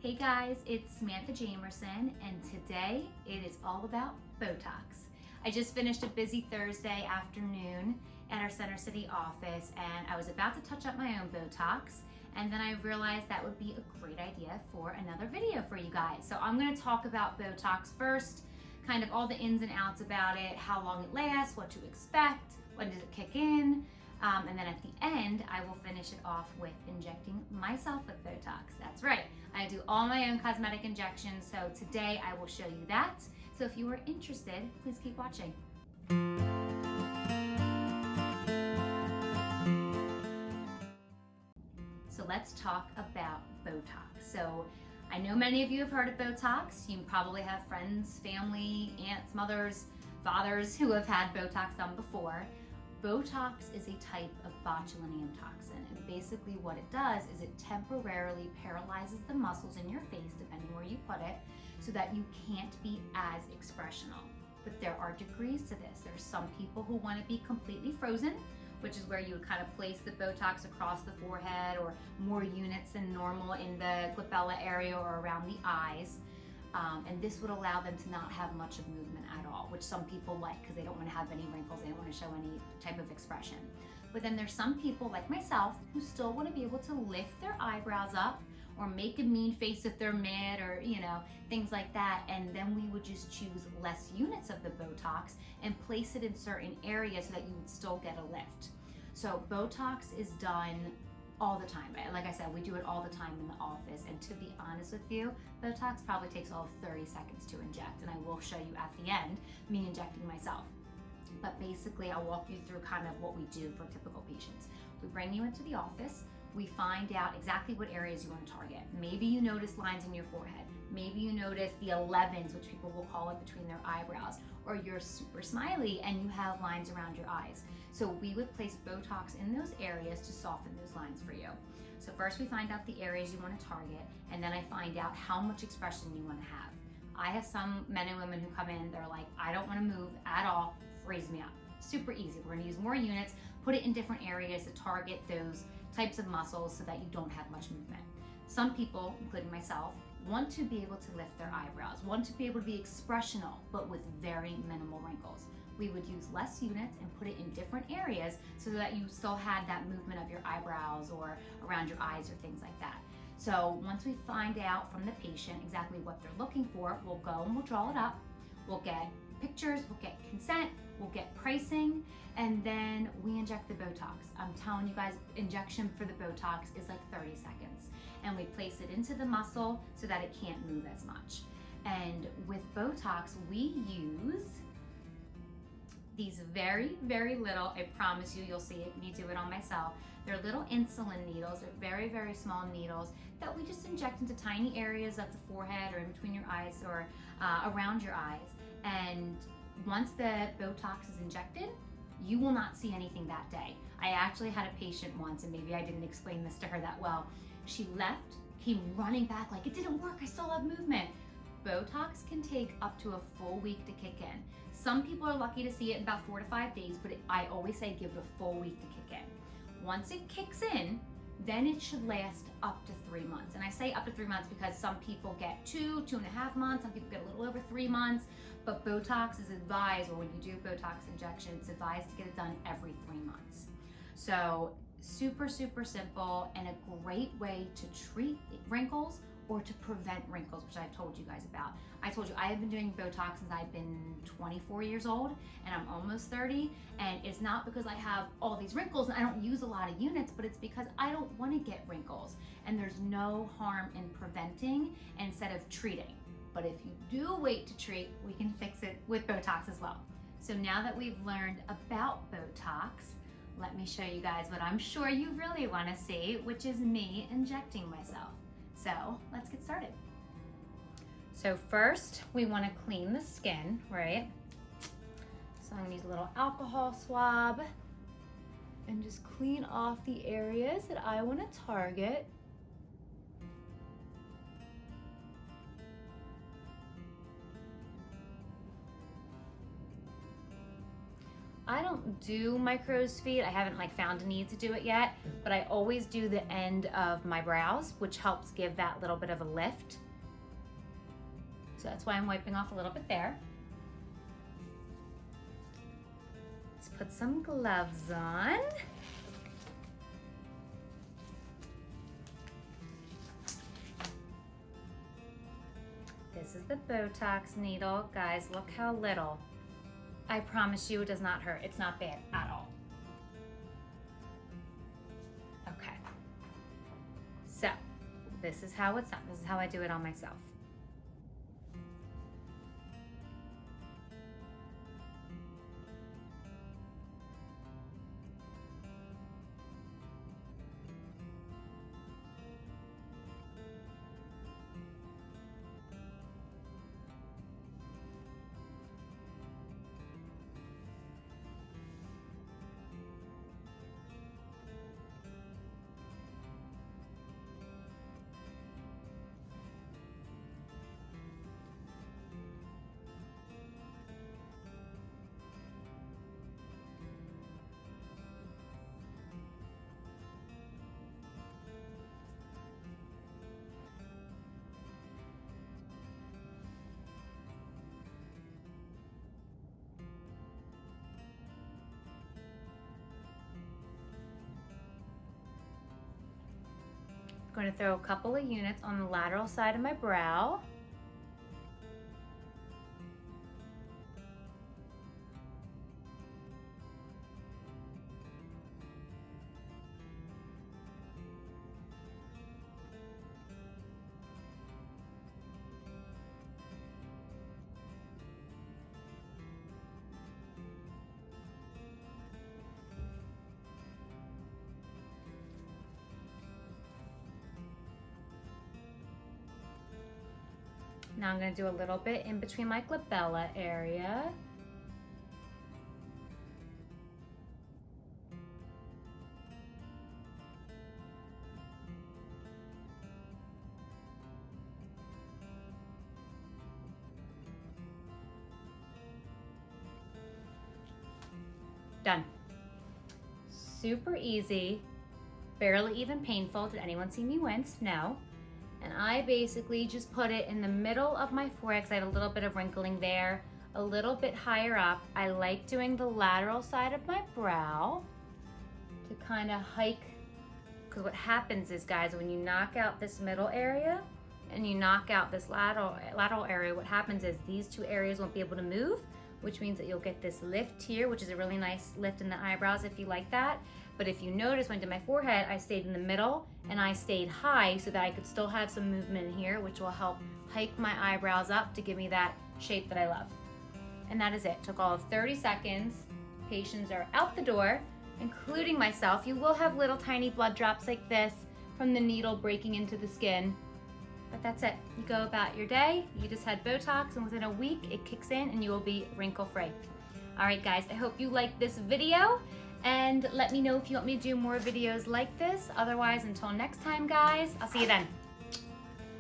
Hey guys, it's Samantha Jamerson, and today it is all about Botox. I just finished a busy Thursday afternoon at our Center City office, and I was about to touch up my own Botox, and then I realized that would be a great idea for another video for you guys. So I'm gonna talk about Botox first, kind of all the ins and outs about it, how long it lasts, what to expect, when does it kick in, and then at the end, I will finish it off with injecting myself with Botox. That's right, I do all my own cosmetic injections, so today I will show you that. So if you are interested, please keep watching. So let's talk about Botox. So I know many of you have heard of Botox. You probably have friends, family, aunts, mothers, fathers who have had Botox done before. Botox is a type of botulinum toxin, and basically what it does is it temporarily paralyzes the muscles in your face, depending where you put it, so that you can't be as expressional. But there are degrees to this. There's some people who want to be completely frozen, which is where you would kind of place the Botox across the forehead or more units than normal in the glabella area or around the eyes. And this would allow them to not have much of movement at all, which some people like because they don't want to have any wrinkles, they don't want to show any type of expression. But then there's some people like myself who still want to be able to lift their eyebrows up or make a mean face if they're mad or, things like that. And then we would just choose less units of the Botox and place it in certain areas so that you would still get a lift. So Botox is done all the time. Like I said, we do it all the time in the office. And to be honest with you, Botox probably takes all of 30 seconds to inject. And I will show you at the end, me injecting myself. But basically, I'll walk you through kind of what we do for typical patients. We bring you into the office. We find out exactly what areas you want to target. Maybe you notice lines in your forehead. Maybe you notice the 11s, which people will call it, between their eyebrows, or you're super smiley and you have lines around your eyes. So we would place Botox in those areas to soften those lines for you. So first we find out the areas you want to target, and then I find out how much expression you want to have. I have some men and women who come in, they're like, I don't want to move at all, freeze me up. Super easy. We're going to use more units, put it in different areas to target those types of muscles so that you don't have much movement. Some people, including myself, want to be able to lift their eyebrows, want to be able to be expressional, but with very minimal wrinkles. We would use less units and put it in different areas so that you still had that movement of your eyebrows or around your eyes or things like that. So once we find out from the patient exactly what they're looking for, we'll go and we'll draw it up. We'll get pictures, we'll get consent, we'll get pricing, and then we inject the Botox. I'm telling you guys, injection for the Botox is like 30 seconds. And we place it into the muscle so that it can't move as much. And with Botox, we use these very, very little, I promise you'll see it, me do it on myself. They're little insulin needles. They're very, very small needles that we just inject into tiny areas of the forehead or in between your eyes or around your eyes. And once the Botox is injected, you will not see anything that day. I actually had a patient once, and maybe I didn't explain this to her that well. She left, came running back like, it didn't work, I still have movement. Botox can take up to a full week to kick in. Some people are lucky to see it in about 4 to 5 days, but I always say give it a full week to kick in. Once it kicks in, then it should last up to 3 months. And I say up to 3 months because some people get 2.5 months, some people get a little over 3 months, but Botox is advised, or when you do Botox injection, it's advised to get it done every 3 months. So super, super simple and a great way to treat wrinkles or to prevent wrinkles, which I've told you guys about. I told you I have been doing Botox since I've been 24 years old and I'm almost 30. And it's not because I have all these wrinkles and I don't use a lot of units, but it's because I don't want to get wrinkles. And there's no harm in preventing instead of treating. But if you do wait to treat, we can fix it with Botox as well. So now that we've learned about Botox, let me show you guys what I'm sure you really want to see, which is me injecting myself. So let's get started. So first we want to clean the skin, right? So I'm gonna use a little alcohol swab and just clean off the areas that I want to target. I don't do my crow's feet. I haven't like found a need to do it yet, but I always do the end of my brows, which helps give that little bit of a lift. So that's why I'm wiping off a little bit there. Let's put some gloves on. This is the Botox needle. Guys, look how little. I promise you it does not hurt. It's not bad at all. Okay. So, this is how it's done. This is how I do it on myself. I'm going to throw a couple of units on the lateral side of my brow. Now I'm going to do a little bit in between my glabella area. Done. Super easy, barely even painful. Did anyone see me wince? No. And I basically just put it in the middle of my forehead because I have a little bit of wrinkling there, a little bit higher up. I like doing the lateral side of my brow to kind of hike, because what happens is, guys, when you knock out this middle area and you knock out this lateral area, what happens is these two areas won't be able to move, which means that you'll get this lift here, which is a really nice lift in the eyebrows if you like that. But if you notice, when I did my forehead, I stayed in the middle and I stayed high so that I could still have some movement in here, which will help hike my eyebrows up to give me that shape that I love. And that is it. Took all of 30 seconds. Patients are out the door, including myself. You will have little tiny blood drops like this from the needle breaking into the skin. But that's it. You go about your day. You just had Botox, and within a week, it kicks in and you will be wrinkle-free. All right, guys, I hope you liked this video. And let me know if you want me to do more videos like this. Otherwise, until next time, guys, I'll see you then.